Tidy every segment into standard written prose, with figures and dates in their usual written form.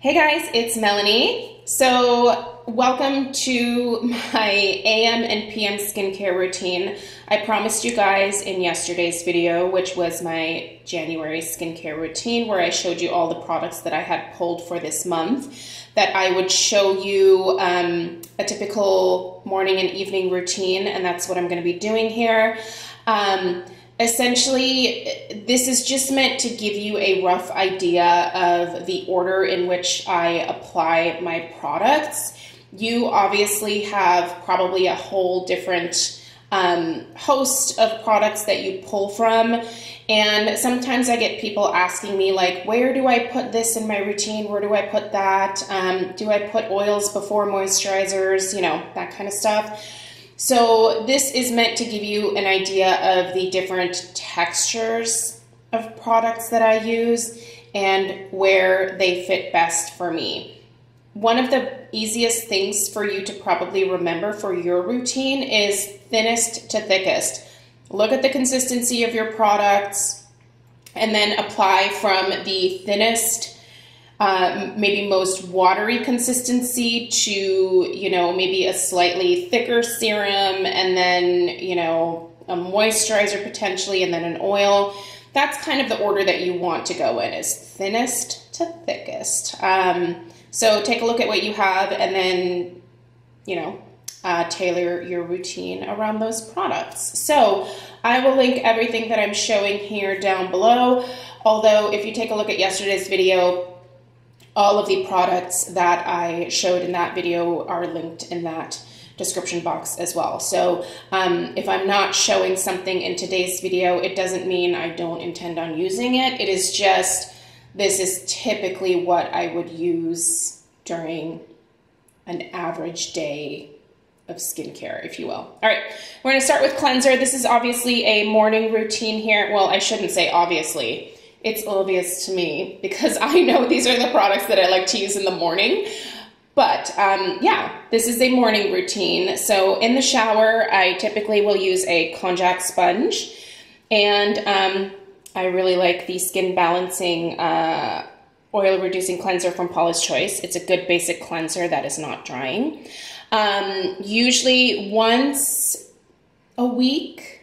Hey guys, it's Melanie. So welcome to my AM and PM skincare routine. I promised you guys in yesterday's video, which was my January skincare routine, where I showed you all the products that I had pulled for this month, that I would show you a typical morning and evening routine, and that's what I'm going to be doing here. Essentially, this is just meant to give you a rough idea of the order in which I apply my products. You obviously have probably a whole different host of products that you pull from, and sometimes I get people asking me like, where do I put this in my routine? Where do I put that? Do I put oils before moisturizers? You know, that kind of stuff. So this is meant to give you an idea of the different textures of products that I use and where they fit best for me. One of the easiest things for you to probably remember for your routine is thinnest to thickest. Look at the consistency of your products and then apply from the thinnest, maybe most watery consistency to, you know, maybe a slightly thicker serum, and then, you know, a moisturizer potentially, and then an oil. That's kind of the order that you want to go in, is thinnest to thickest. So take a look at what you have and then, you know, tailor your routine around those products. So I will link everything that I'm showing here down below. Although if you take a look at yesterday's video, all of the products that I showed in that video are linked in that description box as well. So if I'm not showing something in today's video, it doesn't mean I don't intend on using it. It is just, this is typically what I would use during an average day of skincare, if you will. All right, we're gonna start with cleanser. This is obviously a morning routine here. Well, I shouldn't say obviously. It's obvious to me because I know these are the products that I like to use in the morning. But yeah, this is a morning routine. So in the shower, I typically will use a konjac sponge. And I really like the Skin Balancing Oil Reducing Cleanser from Paula's Choice. It's a good basic cleanser that is not drying. Usually once a week,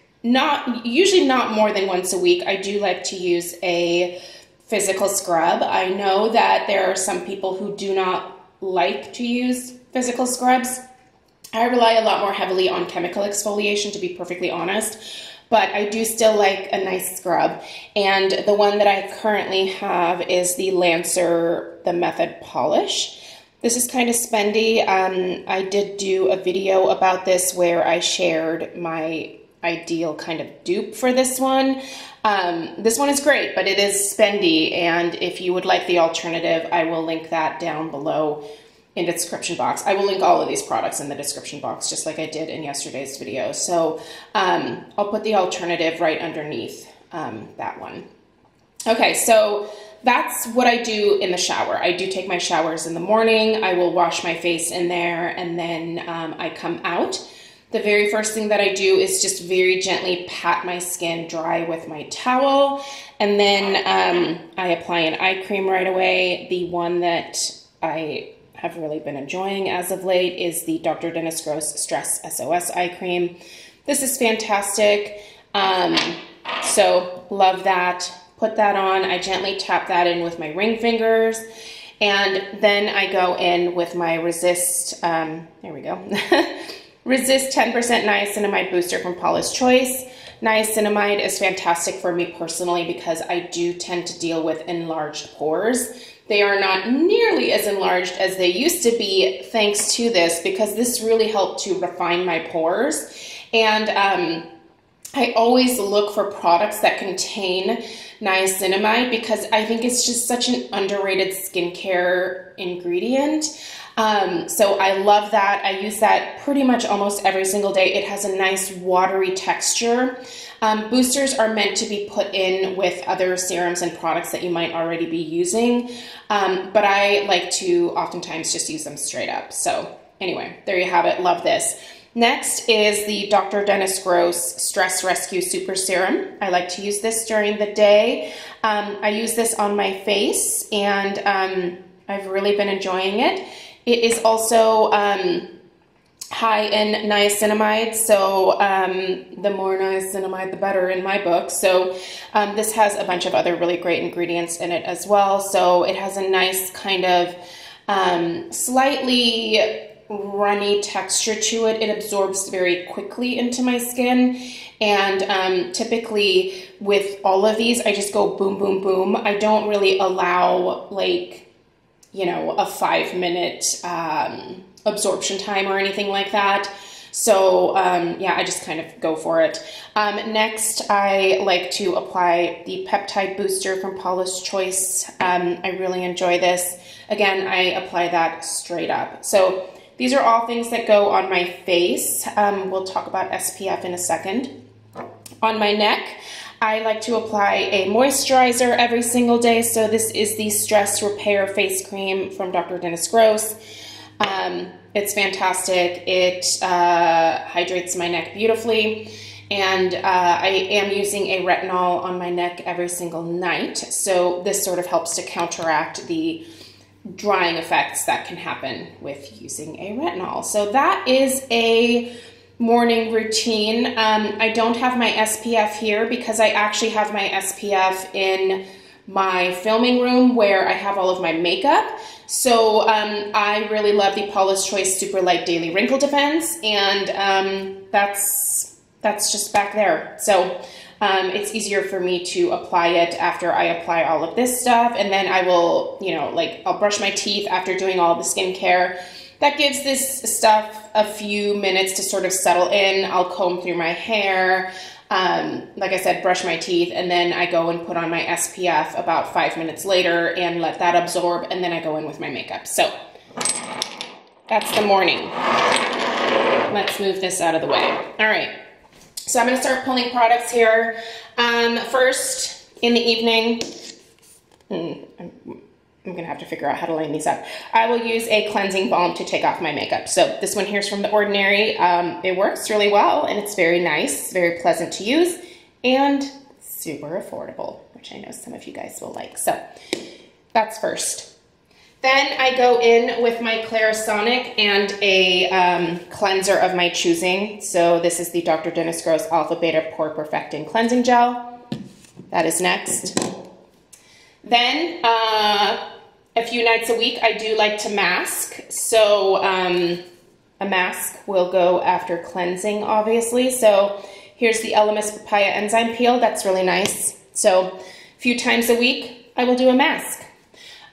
usually not more than once a week, I do like to use a physical scrub. I know that there are some people who do not like to use physical scrubs. I rely a lot more heavily on chemical exfoliation, to be perfectly honest, but I do still like a nice scrub. And the one that I currently have is the Lancer, the Method Polish. This is kind of spendy. I did do a video about this where I shared my ideal kind of dupe for this one. This one is great, but it is spendy, and if you would like the alternative, I will link that down below in the description box. I will link all of these products in the description box, just like I did in yesterday's video. So I'll put the alternative right underneath that one. Okay, so that's what I do in the shower. I do take my showers in the morning. I will wash my face in there, and then I come out. The very first thing that I do is just very gently pat my skin dry with my towel, and then I apply an eye cream right away. The one that I have really been enjoying as of late is the Dr. Dennis Gross Stress SOS eye cream. This is fantastic, so love that. Put that on. I gently tap that in with my ring fingers, and then I go in with my Resist, there we go, Resist 10% Niacinamide Booster from Paula's Choice. Niacinamide is fantastic for me personally because I do tend to deal with enlarged pores. They are not nearly as enlarged as they used to be thanks to this, because this really helped to refine my pores. And I always look for products that contain niacinamide because I think it's just such an underrated skincare ingredient. So I love that. I use that pretty much almost every single day. It has a nice watery texture. Boosters are meant to be put in with other serums and products that you might already be using, but I like to oftentimes just use them straight up. So anyway, there you have it. Love this. Next is the Dr. Dennis Gross Stress Rescue Super Serum. I like to use this during the day. I use this on my face, and I've really been enjoying it. It is also high in niacinamide, so the more niacinamide, the better in my book. So this has a bunch of other really great ingredients in it as well. So it has a nice kind of slightly runny texture to it. It absorbs very quickly into my skin. And typically with all of these, I just go boom, boom, boom. I don't really allow like, you know, a 5-minute absorption time or anything like that. So yeah, I just kind of go for it. Next, I like to apply the peptide booster from Paula's Choice. I really enjoy this. Again, I apply that straight up. So these are all things that go on my face. We'll talk about SPF in a second. On my neck, I like to apply a moisturizer every single day. So this is the Stress Repair Face Cream from Dr. Dennis Gross. It's fantastic. It hydrates my neck beautifully. And I am using a retinol on my neck every single night. So this sort of helps to counteract the drying effects that can happen with using a retinol. So that is a morning routine. I don't have my SPF here because I actually have my SPF in my filming room where I have all of my makeup. So I really love the Paula's Choice Super Light Daily Wrinkle Defense, and that's just back there. So it's easier for me to apply it after I apply all of this stuff, and then I will, you know, like I'll brush my teeth after doing all the skincare. That gives this stuff a few minutes to sort of settle in. I'll comb through my hair, like I said, brush my teeth, and then I go and put on my SPF about 5 minutes later and let that absorb, and then I go in with my makeup. So that's the morning. Let's move this out of the way. All right, so I'm gonna start pulling products here. First, in the evening, I'm gonna have to figure out how to line these up. I will use a cleansing balm to take off my makeup. So this one here is from The Ordinary. It works really well, and it's very nice, very pleasant to use, and super affordable, which I know some of you guys will like. So that's first. Then I go in with my Clarisonic and a cleanser of my choosing. So this is the Dr. Dennis Gross Alpha Beta Pore Perfecting Cleansing Gel. That is next. Then a few nights a week, I do like to mask. So a mask will go after cleansing, obviously. So here's the Elemis Papaya Enzyme Peel. That's really nice. So a few times a week, I will do a mask.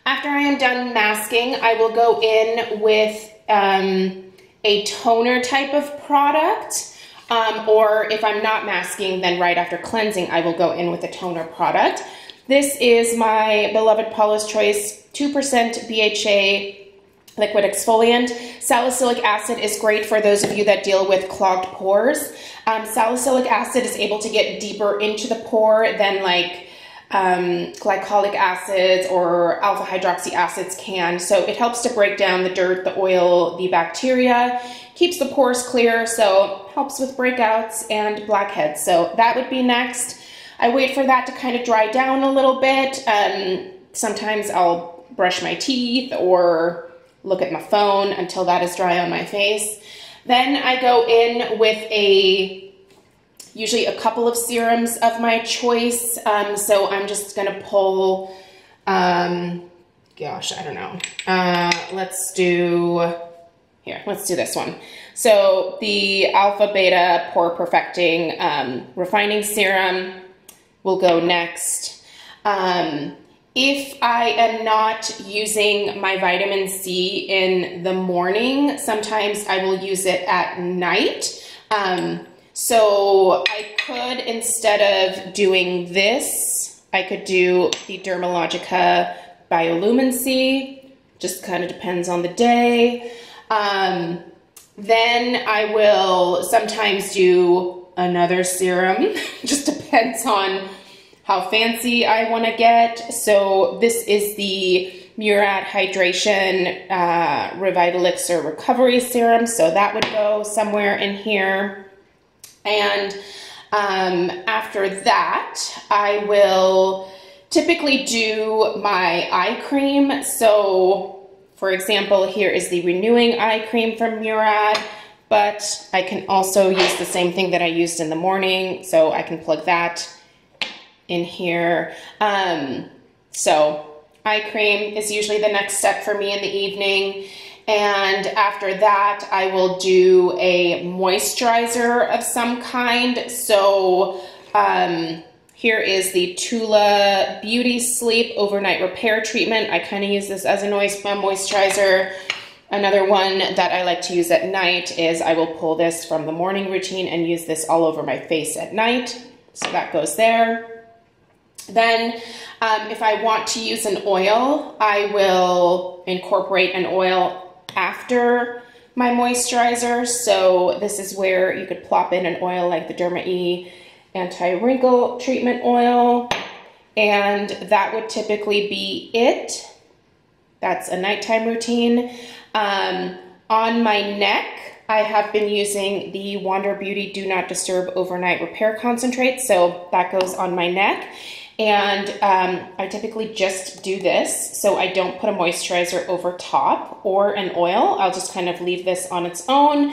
After I am done masking, I will go in with a toner type of product. Or if I'm not masking, then right after cleansing, I will go in with a toner product. This is my beloved Paula's Choice 2% BHA liquid exfoliant. Salicylic acid is great for those of you that deal with clogged pores. Salicylic acid is able to get deeper into the pore than like glycolic acids or alpha hydroxy acids can. So it helps to break down the dirt, the oil, the bacteria, keeps the pores clear, so helps with breakouts and blackheads. So that would be next. I wait for that to kind of dry down a little bit. Sometimes I'll brush my teeth or look at my phone until that is dry on my face. Then I go in with usually a couple of serums of my choice. So I'm just gonna pull, gosh, I don't know. Let's do this one. So the Alpha Beta Pore Perfecting Refining Serum will go next. If I am not using my vitamin C in the morning, sometimes I will use it at night. So I could, instead of doing this, I could do the Dermalogica Biolumin C. Just kind of depends on the day. Then I will sometimes do another serum. Just depends on how fancy I want to get. So this is the Murad Hydration Revitalixer Recovery Serum. So that would go somewhere in here. And after that, I will typically do my eye cream. So for example, here is the renewing eye cream from Murad, but I can also use the same thing that I used in the morning. So I can plug that in here. So eye cream is usually the next step for me in the evening. And after that, I will do a moisturizer of some kind. So here is the Tula Beauty Sleep Overnight Repair Treatment. I kind of use this as a moisturizer. Another one that I like to use at night is I will pull this from the morning routine and use this all over my face at night. So that goes there. Then if I want to use an oil, I will incorporate an oil after my moisturizer. So this is where you could plop in an oil like the Derma E Anti-Wrinkle Treatment Oil, and that would typically be it. That's a nighttime routine. On my neck, I have been using the Wander Beauty Do Not Disturb Overnight Repair Concentrate, so that goes on my neck. And I typically just do this, so I don't put a moisturizer over top or an oil. I'll just kind of leave this on its own.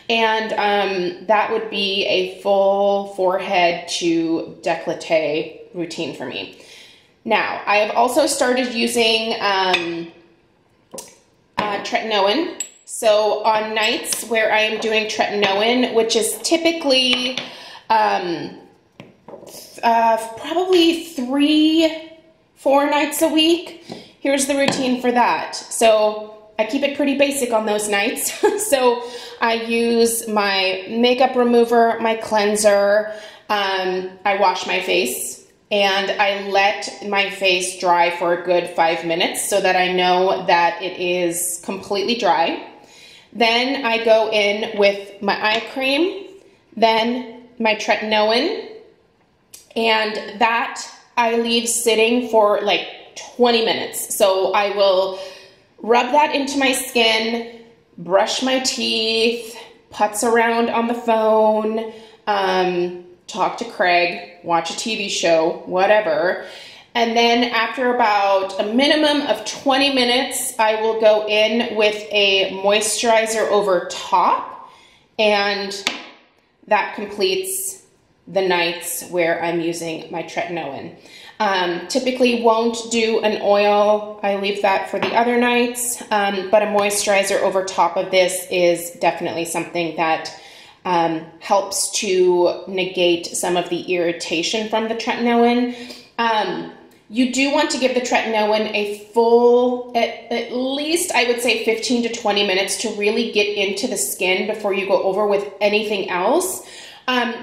And that would be a full forehead to décolleté routine for me. Now, I have also started using tretinoin. So on nights where I am doing tretinoin, which is typically probably 3-4 nights a week. Here's the routine for that. So I keep it pretty basic on those nights. So I use my makeup remover, my cleanser, I wash my face, and I let my face dry for a good 5 minutes so that I know that it is completely dry. Then I go in with my eye cream, then my tretinoin, and that I leave sitting for like 20 minutes. So I will rub that into my skin, brush my teeth, putz around on the phone, talk to Craig, watch a TV show, whatever. And then after about a minimum of 20 minutes, I will go in with a moisturizer over top, and that completes the nights where I'm using my tretinoin. Typically won't do an oil. I leave that for the other nights, but a moisturizer over top of this is definitely something that helps to negate some of the irritation from the tretinoin. You do want to give the tretinoin a full, at least I would say 15 to 20 minutes to really get into the skin before you go over with anything else.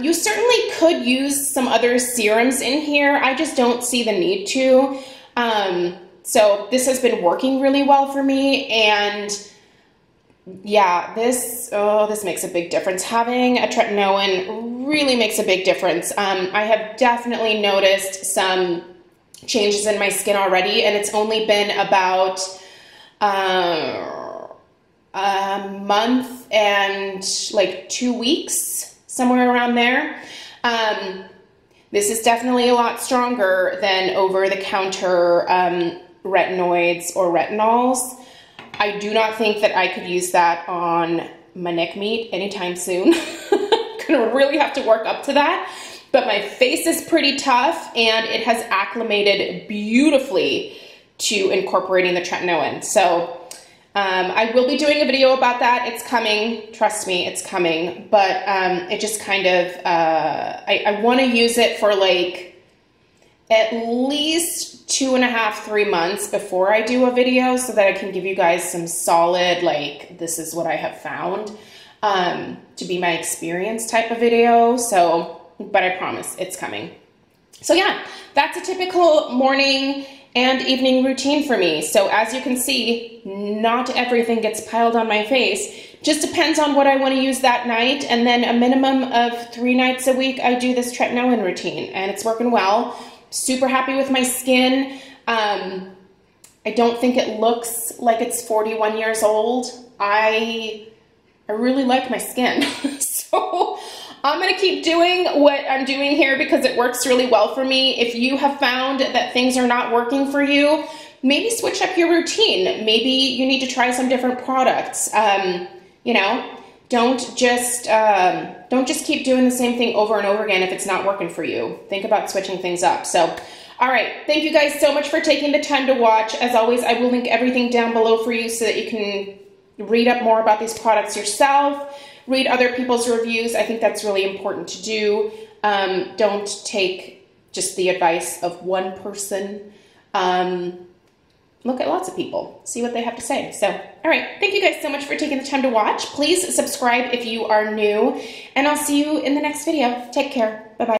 You certainly could use some other serums in here. I just don't see the need to. So this has been working really well for me, and yeah, this makes a big difference. Having a tretinoin really makes a big difference. I have definitely noticed some changes in my skin already, and it's only been about a month and like 2 weeks, somewhere around there. This is definitely a lot stronger than over-the-counter retinoids or retinols. I do not think that I could use that on my neck meat anytime soon. Gonna really have to work up to that. But my face is pretty tough, and it has acclimated beautifully to incorporating the tretinoin. So I will be doing a video about that. It's coming, trust me, it's coming. But it just kind of, I want to use it for like at least 2.5-3 months before I do a video, so that I can give you guys some solid, like, this is what I have found, to be my experience type of video. So, but I promise it's coming. So yeah, that's a typical morning and evening routine for me. So as you can see, not everything gets piled on my face. Just depends on what I want to use that night. And then a minimum of 3 nights a week, I do this tretinoin routine, and it's working well. Super happy with my skin. I don't think it looks like it's 41 years old. I really like my skin. So I'm going to keep doing what I'm doing here because it works really well for me. If you have found that things are not working for you, maybe switch up your routine. Maybe you need to try some different products. You know, don't just keep doing the same thing over and over again if it's not working for you. Think about switching things up. So, all right. Thank you guys so much for taking the time to watch. As always, I will link everything down below for you so that you can read up more about these products yourself, read other people's reviews. I think that's really important to do. Don't take just the advice of one person. Look at lots of people, see what they have to say. So, all right, thank you guys so much for taking the time to watch. Please subscribe if you are new, and I'll see you in the next video. Take care. Bye-bye.